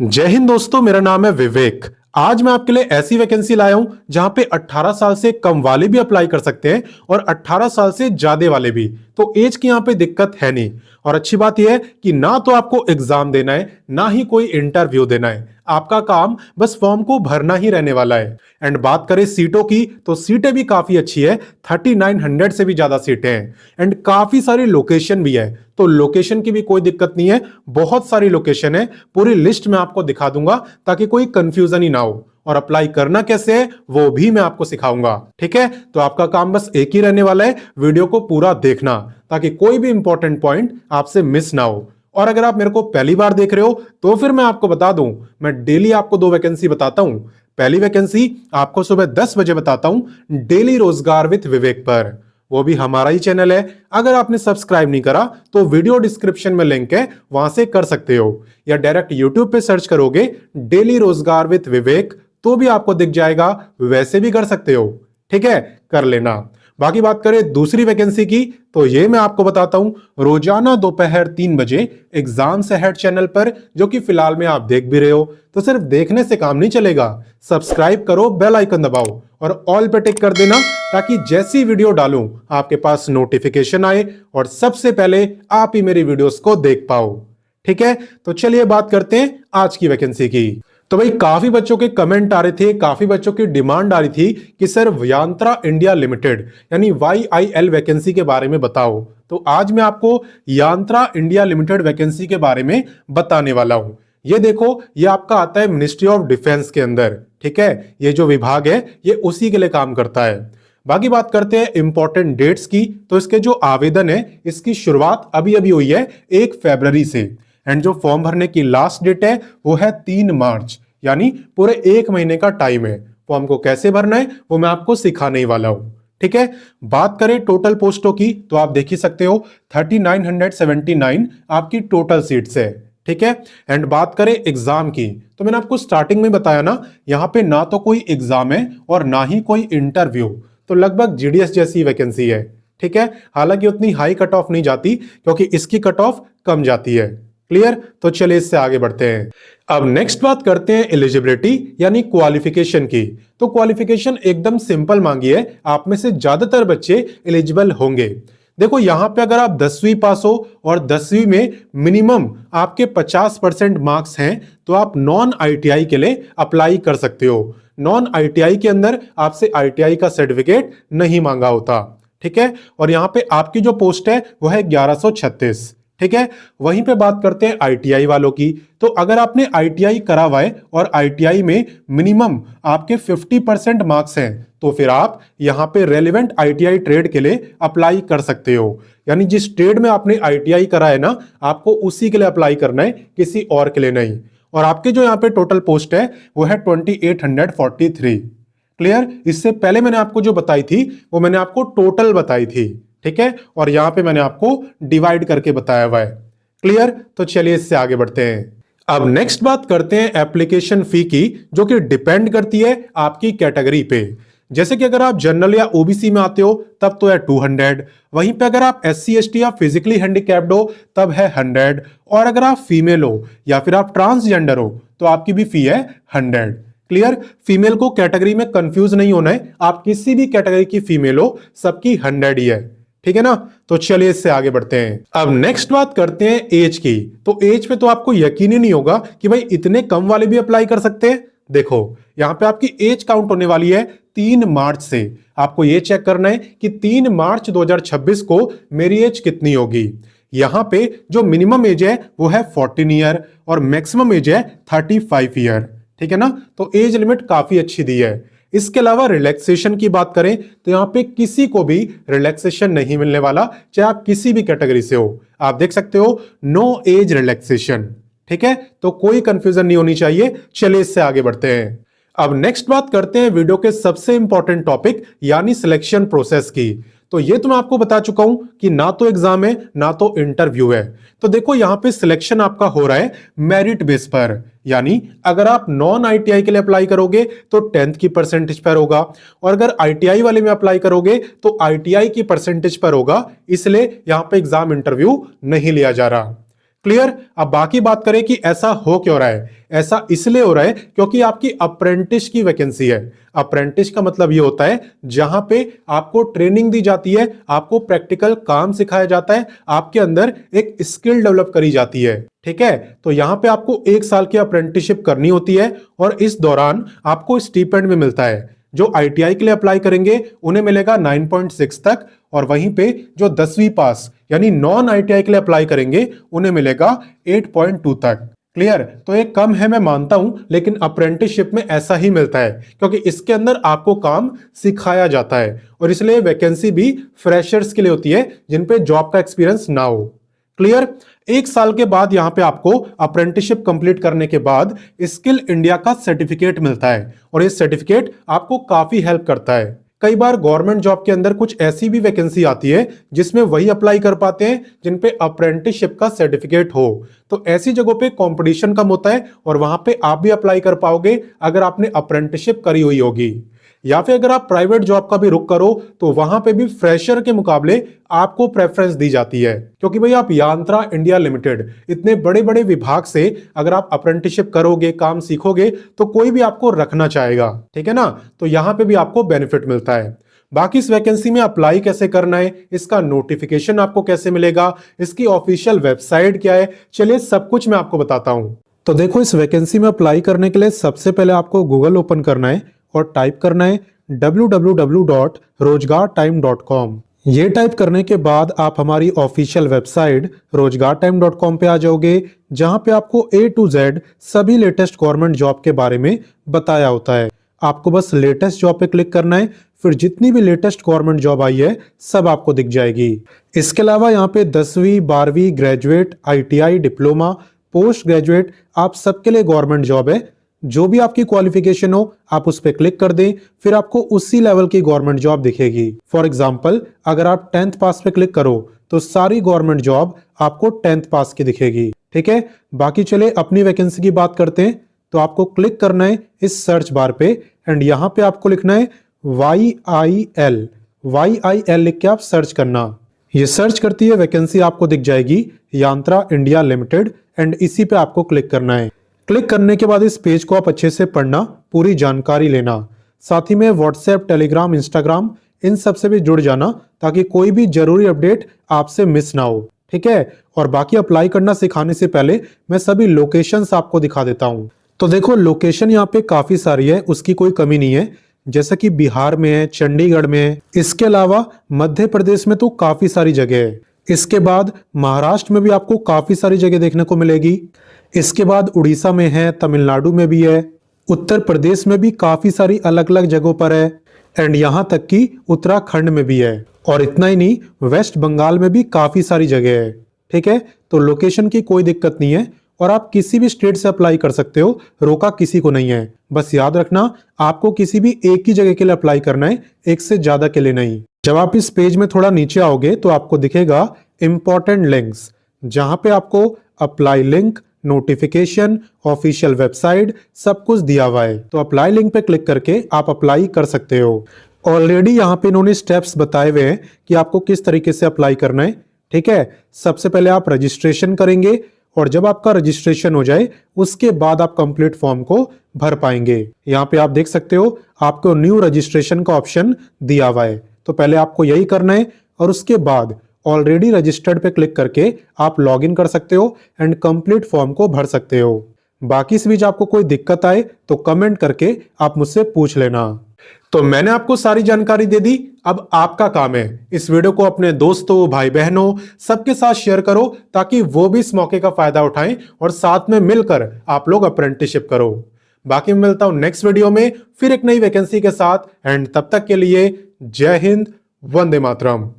जय हिंद दोस्तों, मेरा नाम है विवेक। आज मैं आपके लिए ऐसी वैकेंसी लाया हूं जहां पे 18 साल से कम वाले भी अप्लाई कर सकते हैं और 18 साल से ज्यादा वाले भी। तो एज की यहां पे दिक्कत है नहीं। और अच्छी बात यह है कि ना तो आपको एग्जाम देना है ना ही कोई इंटरव्यू देना है। आपका काम बस फॉर्म को भरना ही रहने वाला है। एंड बात करें सीटों की तो सीटें भी काफी अच्छी है। 3900 से भी ज्यादा सीटें हैं एंड काफी सारी लोकेशन भी है। तो लोकेशन की भी कोई दिक्कत नहीं है, बहुत सारी लोकेशन है। पूरी लिस्ट में आपको दिखा दूंगा ताकि कोई कंफ्यूजन ही ना हो। और अप्लाई करना कैसे है वो भी मैं आपको सिखाऊंगा। ठीक है, तो आपका काम बस एक ही रहने वाला है, वीडियो को पूरा देखना ताकि कोई भी इंपॉर्टेंट पॉइंट आपसे मिस ना हो। और अगर आप मेरे को पहली बार देख रहे हो तो फिर मैं आपको बता दूं, मैं डेली आपको 2 वैकेंसी बताता हूं। पहली वैकेंसी आपको सुबह 10 बजे बताता हूं डेली रोजगार विद विवेक पर। वो भी हमारा ही चैनल है। अगर आपने सब्सक्राइब नहीं करा तो वीडियो डिस्क्रिप्शन में लिंक है, वहां से कर सकते हो। या डायरेक्ट यूट्यूब पे सर्च करोगे डेली रोजगार विद विवेक तो भी आपको दिख जाएगा, वैसे भी कर सकते हो। ठीक है, कर लेना। बाकी बात करें दूसरी वैकेंसी की तो ये मैं आपको बताता हूं रोजाना दोपहर 3 बजे एग्जाम्स अहेड चैनल पर, जो कि फिलहाल में आप देख भी रहे हो। तो सिर्फ देखने से काम नहीं चलेगा, सब्सक्राइब करो, बेल आइकन दबाओ और ऑल पे टिक कर देना ताकि जैसी वीडियो डालूं आपके पास नोटिफिकेशन आए और सबसे पहले आप ही मेरी वीडियोस को देख पाओ। ठीक है, तो चलिए बात करते हैं आज की वैकेंसी की। तो भाई काफी बच्चों के कमेंट आ रहे थे, काफी बच्चों की डिमांड आ रही थी कि सर यांत्रा इंडिया लिमिटेड यानी YIL वैकेंसी के बारे में बताओ। तो आज मैं आपको यांत्रा इंडिया लिमिटेड वैकेंसी के बारे में बताने वाला हूं। ये देखो, ये आपका आता है मिनिस्ट्री ऑफ डिफेंस के अंदर। ठीक है, ये जो विभाग है ये उसी के लिए काम करता है। बाकी बात करते हैं इंपॉर्टेंट डेट्स की। तो इसके जो आवेदन है इसकी शुरुआत अभी अभी हुई है 1 फरवरी से। एंड जो फॉर्म भरने की लास्ट डेट है वो है 3 मार्च, यानी पूरे 1 महीने का टाइम है। फॉर्म को कैसे भरना है वो मैं आपको सिखाने ही वाला हूं। ठीक है, बात करें टोटल पोस्टों की तो आप देख ही सकते हो 3979 आपकी टोटल सीट्स है। ठीक है, एंड बात करें एग्जाम की तो मैंने आपको स्टार्टिंग में बताया ना, यहां पे ना तो कोई एग्जाम है और ना ही कोई इंटरव्यू। तो लगभग जीडीएस जैसी वैकेंसी है। ठीक है, हालांकि उतनी हाई कट ऑफ नहीं जाती क्योंकि इसकी कट ऑफ कम जाती है। क्लियर, तो चलिए इससे आगे बढ़ते हैं। अब नेक्स्ट बात करते हैं एलिजिबिलिटी यानी क्वालिफिकेशन की। तो क्वालिफिकेशन एकदम सिंपल मांगी है, आप में से ज्यादातर बच्चे एलिजिबल होंगे। देखो यहां पे अगर आप 10वीं पास हो और 10वीं में मिनिमम आपके 50% मार्क्स हैं तो आप नॉन आईटीआई के लिए अप्लाई कर सकते हो। नॉन आईटीआई के अंदर आपसे आईटीआई का सर्टिफिकेट नहीं मांगा होता। ठीक है, और यहां पे आपकी जो पोस्ट है वो है 1136। ठीक है, वहीं पे बात करते हैं आईटीआई वालों की। तो अगर आपने आईटीआई करा हुआ है और आईटीआई में मिनिमम आपके 50% मार्क्स हैं तो फिर आप यहां पे रेलेवेंट आईटीआई ट्रेड के लिए अप्लाई कर सकते हो। यानी जिस ट्रेड में आपने आईटीआई करा है ना, आपको उसी के लिए अप्लाई करना है, किसी और के लिए नहीं। और आपके जो यहाँ पे टोटल पोस्ट है वो है 2843। क्लियर, इससे पहले मैंने आपको जो बताई थी वो मैंने आपको टोटल बताई थी। ठीक है, और यहां पे मैंने आपको डिवाइड करके बताया हुआ है। क्लियर, तो चलिए इससे आगे बढ़ते हैं। अब नेक्स्ट बात करते हैं एप्लीकेशन फी की, जो कि डिपेंड करती है आपकी कैटेगरी पे। जैसे कि अगर आप जनरल या ओबीसी में आते हो तब तो है 200, वहीं पे अगर आप SC ST या फिजिकली हैंडीकैप्ड हो तब है 100, और अगर आप फीमेल हो या फिर आप ट्रांसजेंडर हो तो आपकी भी फी है 100। क्लियर, फीमेल को कैटेगरी में कंफ्यूज नहीं होना है, आप किसी भी कैटेगरी की फीमेल हो सबकी 100 ही है। ठीक है ना, तो चलिए इससे आगे बढ़ते हैं। अब नेक्स्ट बात करते हैं एज की। तो एज पे तो आपको यकीन ही नहीं होगा कि भाई इतने कम वाले भी अप्लाई कर सकते हैं। देखो यहां पे आपकी एज काउंट होने वाली है 3 मार्च से। आपको ये चेक करना है कि 3 मार्च 2026 को मेरी एज कितनी होगी। यहां पे जो मिनिमम एज है वो है 14 ईयर और मैक्सिमम एज है 35 ईयर। ठीक है ना, तो एज लिमिट काफी अच्छी दी है। इसके अलावा रिलैक्सेशन की बात करें तो यहां पे किसी को भी रिलैक्सेशन नहीं मिलने वाला, चाहे आप किसी भी कैटेगरी से हो। आप देख सकते हो नो एज रिलैक्सेशन। ठीक है, तो कोई कंफ्यूजन नहीं होनी चाहिए। चलिए इससे आगे बढ़ते हैं। अब नेक्स्ट बात करते हैं वीडियो के सबसे इंपॉर्टेंट टॉपिक यानी सिलेक्शन प्रोसेस की। तो ये तो मैं आपको बता चुका हूं कि ना तो एग्जाम है ना तो इंटरव्यू है। तो देखो यहां पे सिलेक्शन आपका हो रहा है मेरिट बेस पर, यानी अगर आप नॉन आईटीआई के लिए अप्लाई करोगे तो 10th की परसेंटेज पर होगा, और अगर आईटीआई वाले में अप्लाई करोगे तो आईटीआई की परसेंटेज पर होगा। इसलिए यहां पे एग्जाम इंटरव्यू नहीं लिया जा रहा। क्लियर। अब बाकी बात करें कि ऐसा हो क्यों रहा है। ऐसा इसलिए हो रहा है क्योंकि आपकी अप्रेंटिस की वैकेंसी है। अप्रेंटिस का मतलब ये होता है जहां पे आपको ट्रेनिंग दी जाती है, आपको प्रैक्टिकल काम सिखाया जाता है, आपके अंदर एक स्किल डेवलप करी जाती है। ठीक है, तो यहां पे आपको 1 साल की अप्रेंटिसशिप करनी होती है और इस दौरान आपको स्टीपेंड भी मिलता है। जो आईटीआई के लिए अप्लाई करेंगे उन्हें मिलेगा 9.6 तक, और वहीं पे जो 10वीं पास यानी नॉन आईटीआई के लिए अप्लाई करेंगे उन्हें मिलेगा 8.2 तक। क्लियर। तो ये कम है मैं मानता हूं, लेकिन अप्रेंटिसशिप में ऐसा ही मिलता है क्योंकि इसके अंदर आपको काम सिखाया जाता है और इसलिए वैकेंसी भी फ्रेशर्स के लिए होती है जिन पे जॉब का एक्सपीरियंस ना हो। क्लियर। 1 साल के बाद यहां पे आपको अप्रेंटिसशिप कंप्लीट करने के बाद स्किल इंडिया का सर्टिफिकेट मिलता है और ये सर्टिफिकेट आपको काफी हेल्प करता है। कई बार गवर्नमेंट जॉब के अंदर कुछ ऐसी भी वैकेंसी आती है जिसमें वही अप्लाई कर पाते हैं जिन पे अप्रेंटिसशिप का सर्टिफिकेट हो। तो ऐसी जगहों पे कंपटीशन कम होता है और वहां पे आप भी अप्लाई कर पाओगे अगर आपने अप्रेंटिसशिप करी हुई होगी। या फिर अगर आप प्राइवेट जॉब का भी रुख करो तो वहां पे भी फ्रेशर के मुकाबले आपको प्रेफरेंस दी जाती है, क्योंकि भाई आप यांत्रा इंडिया लिमिटेड इतने बड़े बड़े विभाग से अगर आप अप्रेंटिसशिप करोगे, काम सीखोगे, तो कोई भी आपको रखना चाहेगा। ठीक है ना, तो यहां पे भी आपको बेनिफिट मिलता है। बाकी इस वैकेंसी में अप्लाई कैसे करना है, इसका नोटिफिकेशन आपको कैसे मिलेगा, इसकी ऑफिशियल वेबसाइट क्या है, चलिए सब कुछ मैं आपको बताता हूं। तो देखो, इस वैकेंसी में अप्लाई करने के लिए सबसे पहले आपको गूगल ओपन करना है और टाइप करना है www.rozgartime.com। ये टाइप करने के बाद आप हमारी ऑफिशियल वेबसाइट rozgartime.com पे आ जाओगे, जहां पे आपको A to Z सभी लेटेस्ट गवर्नमेंट जॉब के बारे में बताया होता है। आपको बस लेटेस्ट जॉब पे क्लिक करना है, फिर जितनी भी लेटेस्ट गवर्नमेंट जॉब आई है सब आपको दिख जाएगी। इसके अलावा यहाँ पे 10वीं 12वीं graduate, ITI, diploma, post graduate, आप सबके लिए गवर्नमेंट जॉब है। जो भी आपकी क्वालिफिकेशन हो आप उस पर क्लिक कर दें, फिर आपको उसी लेवल की गवर्नमेंट जॉब दिखेगी। फॉर एग्जांपल, अगर आप 10th पास पे क्लिक करो तो सारी गवर्नमेंट जॉब आपको 10th पास की दिखेगी। ठीक है, बाकी चले अपनी वैकेंसी की बात करते हैं। तो आपको क्लिक करना है इस सर्च बार पे एंड यहाँ पे आपको लिखना है YIL लिख के आप सर्च करना। ये सर्च करती है वैकेंसी आपको दिख जाएगी, यांत्रा इंडिया लिमिटेड, एंड इसी पे आपको क्लिक करना है। क्लिक करने के बाद इस पेज को आप अच्छे से पढ़ना, पूरी जानकारी लेना, साथ ही में व्हाट्सएप, टेलीग्राम, इंस्टाग्राम इन सब से भी जुड़ जाना ताकि कोई भी जरूरी अपडेट आपसे मिस ना हो। ठीक है, और बाकी अप्लाई करना सिखाने से पहले मैं सभी लोकेशंस आपको दिखा देता हूं। तो देखो, लोकेशन यहाँ पे काफी सारी है, उसकी कोई कमी नहीं है। जैसे कि बिहार में है, चंडीगढ़ में है, इसके अलावा मध्य प्रदेश में तो काफी सारी जगह है। इसके बाद महाराष्ट्र में भी आपको काफी सारी जगह देखने को मिलेगी। इसके बाद उड़ीसा में है, तमिलनाडु में भी है, उत्तर प्रदेश में भी काफी सारी अलग अलग जगहों पर है, एंड यहाँ तक कि उत्तराखंड में भी है। और इतना ही नहीं, वेस्ट बंगाल में भी काफी सारी जगह है। ठीक है, तो लोकेशन की कोई दिक्कत नहीं है और आप किसी भी स्टेट से अप्लाई कर सकते हो, रोका किसी को नहीं है। बस याद रखना, आपको किसी भी एक ही जगह के लिए अप्लाई करना है, एक से ज्यादा के लिए नहीं। जब आप इस पेज में थोड़ा नीचे आओगे तो आपको दिखेगा इंपॉर्टेंट लिंक्स, जहां पे आपको apply link, notification, official website सब कुछ दिया हुआ है। तो अप्लाई लिंक पे क्लिक करके आप अप्लाई कर सकते हो। ऑलरेडी यहाँ पे इन्होंने स्टेप्स बताए हुए हैं कि आपको किस तरीके से अप्लाई करना है। ठीक है, सबसे पहले आप रजिस्ट्रेशन करेंगे और जब आपका रजिस्ट्रेशन हो जाए उसके बाद आप कंप्लीट फॉर्म को भर पाएंगे। यहाँ पे आप देख सकते हो आपको न्यू रजिस्ट्रेशन का ऑप्शन दिया हुआ है, तो पहले आपको यही करना है और उसके बाद ऑलरेडी रजिस्टर्ड पे क्लिक करके आप लॉगिन कर सकते हो एंड कंप्लीट फॉर्म को भर सकते हो। बाकी इस बीच आपको कोई दिक्कत आए तो कमेंट करके आप मुझसे पूछ लेना। तो मैंने आपको सारी जानकारी दे दी, अब आपका काम है इस वीडियो को अपने दोस्तों, भाई बहनों सबके साथ शेयर करो ताकि वो भी इस मौके का फायदा उठाएं और साथ में मिलकर आप लोग अप्रेंटिसशिप करो। बाकी मैं मिलता हूं नेक्स्ट वीडियो में फिर एक नई वैकेंसी के साथ, एंड तब तक के लिए जय हिंद, वंदे मातरम।